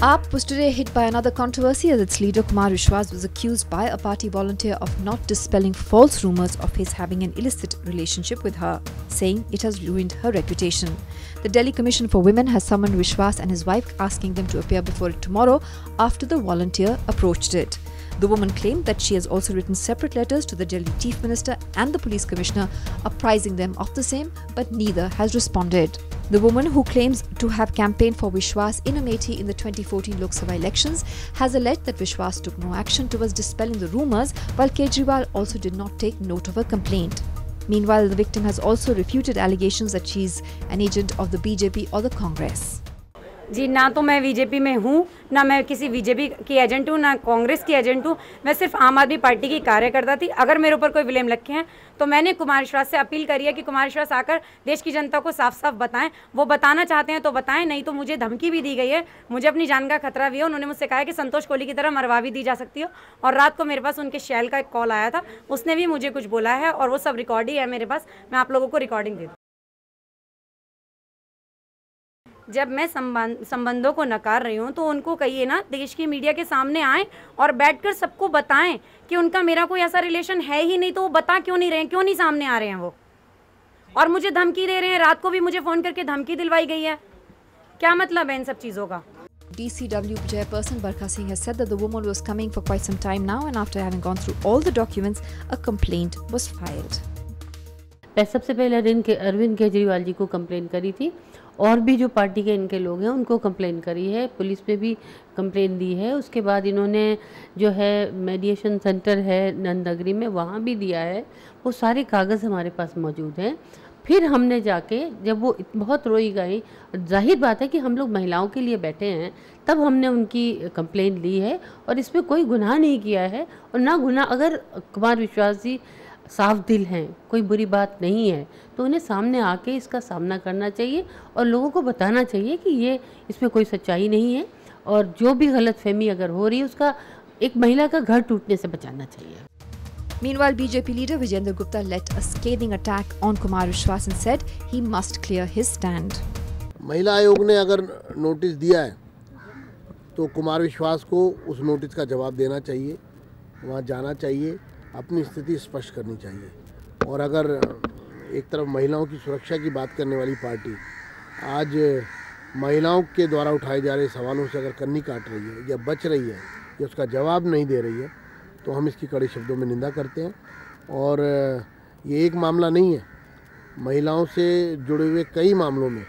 AAP was today hit by another controversy as its leader Kumar Vishwas was accused by a party volunteer of not dispelling false rumours of his having an illicit relationship with her, saying it has ruined her reputation. The Delhi Commission for Women has summoned Vishwas and his wife, asking them to appear before it tomorrow after the volunteer approached it. The woman claimed that she has also written separate letters to the Delhi Chief Minister and the Police Commissioner apprising them of the same, but neither has responded. The woman, who claims to have campaigned for Vishwas in Amethi in the 2014 Lok Sabha elections, has alleged that Vishwas took no action towards dispelling the rumours, while Kejriwal also did not take note of her complaint. Meanwhile, the victim has also refuted allegations that she is an agent of the BJP or the Congress. जी ना तो मैं BJP में हूँ, ना मैं किसी BJP की agent हूँ, ना कांग्रेस की एजेंट हूँ। मैं सिर्फ आम आदमी पार्टी की कार्यकर्ता थी। अगर मेरे ऊपर कोई ब्लेम रखे हैं तो मैंने कुमार विश्वास से अपील करी है कि कुमार विश्वास आकर देश की जनता को साफ साफ बताएं। वो बताना चाहते हैं तो बताएं, नहीं तो मुझे धमकी भी दी गई है। मुझे अपनी जान का खतरा भी है। उन्होंने मुझसे कहा है कि संतोष कोहली की तरह मरवा भी दी जा सकती हो। और रात को मेरे पास उनके शैल का एक कॉल आया था, उसने भी मुझे कुछ बोला है और वो सब रिकॉर्ड ही है मेरे पास। मैं आप लोगों को रिकॉर्डिंग दे दूँ। जब मैं संबंधों को नकार रही हूँ तो उनको कहिए ना, देश की मीडिया के सामने आएँ और बैठकर सबको बताएं कि उनका मेरा कोई ऐसा रिलेशन है ही नहीं, तो वो बता क्यों नहीं रहे हैं, क्यों नहीं सामने आ रहे हैं वो, और मुझे धमकी दे रहे हैं। रात को भी मुझे फ़ोन करके धमकी दिलवाई गई है। क्या मतलब है इन सब चीज़ों का? DCW chairperson Barkha Singh has said that the woman was coming for quite some time now, and after having gone through all the documents, a complaint was filed. सबसे पहले अरविंद केजरीवाल जी को कंप्लेन करी थी, और भी जो पार्टी के इनके लोग हैं उनको कंप्लेन करी है, पुलिस में भी कंप्लेन दी है। उसके बाद इन्होंने जो है मीडिएशन सेंटर है नंदनगरी में, वहाँ भी दिया है। वो सारे कागज़ हमारे पास मौजूद हैं। फिर हमने जाके, जब वो बहुत रोई गई, जाहिर बात है कि हम लोग महिलाओं के लिए बैठे हैं, तब हमने उनकी कंप्लेन ली है और इसमें कोई गुनाह नहीं किया है और ना गुनाह। अगर कुमार विश्वास जी साफ दिल हैं, कोई बुरी बात नहीं है, तो उन्हें सामने आके इसका सामना करना चाहिए और लोगों को बताना चाहिए कि ये इसमें कोई सच्चाई नहीं है, और जो भी गलतफहमी अगर हो रही है उसका एक महिला का घर टूटने से बचाना चाहिए। Meanwhile, BJP leader Vijayendra Gupta led a scathing attack on Kumar Vishwas and said he must clear his stand. महिला आयोग ने अगर नोटिस दिया है तो कुमार विश्वास को उस नोटिस का जवाब देना चाहिए, वहाँ जाना चाहिए, अपनी स्थिति स्पष्ट करनी चाहिए। और अगर एक तरफ महिलाओं की सुरक्षा की बात करने वाली पार्टी आज महिलाओं के द्वारा उठाए जा रहे सवालों से अगर कन्नी काट रही है या बच रही है या उसका जवाब नहीं दे रही है, तो हम इसकी कड़े शब्दों में निंदा करते हैं। और ये एक मामला नहीं है, महिलाओं से जुड़े हुए कई मामलों में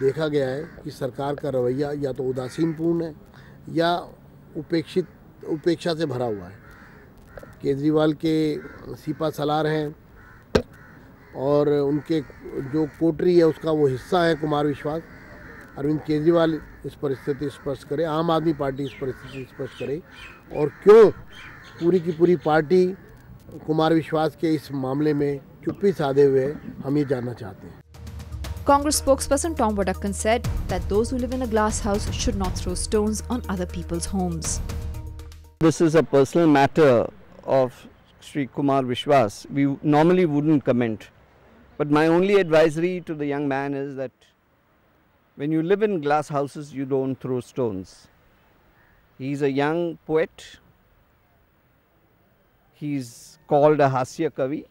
देखा गया है कि सरकार का रवैया या तो उदासीनपूर्ण है या उपेक्षा से भरा हुआ है। केजरीवाल के सीपा सलार हैं और उनके जो कोटरी है उसका वो हिस्सा है कुमार विश्वास। अरविंद केजरीवाल इस परिस्थिति स्पष्ट करे, आम आदमी पार्टी इस परिस्थिति स्पष्ट करे, और क्यों पूरी की पूरी पार्टी कुमार विश्वास के इस मामले में चुप्पी साधे हुए हम ये जानना चाहते हैं। Congress spokesperson Tom Wadakkan said that those who live in a glass house should not throw stones on other people's homes. This is a personal matter of Shri Kumar Vishwas. We normally wouldn't comment, but my only advisory to the young man is that when you live in glass houses, you don't throw stones. He's a young poet. He's called a हास्य कवि.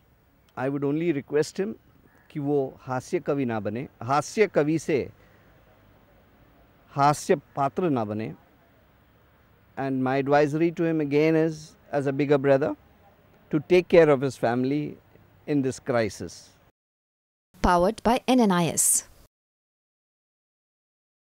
I would only request him कि वो हास्य कवि ना बने, हास्य कवि से हास्य पात्र ना बने. And my advisory to him again is, as a bigger brother, to take care of his family in this crisis. Powered by NNIS.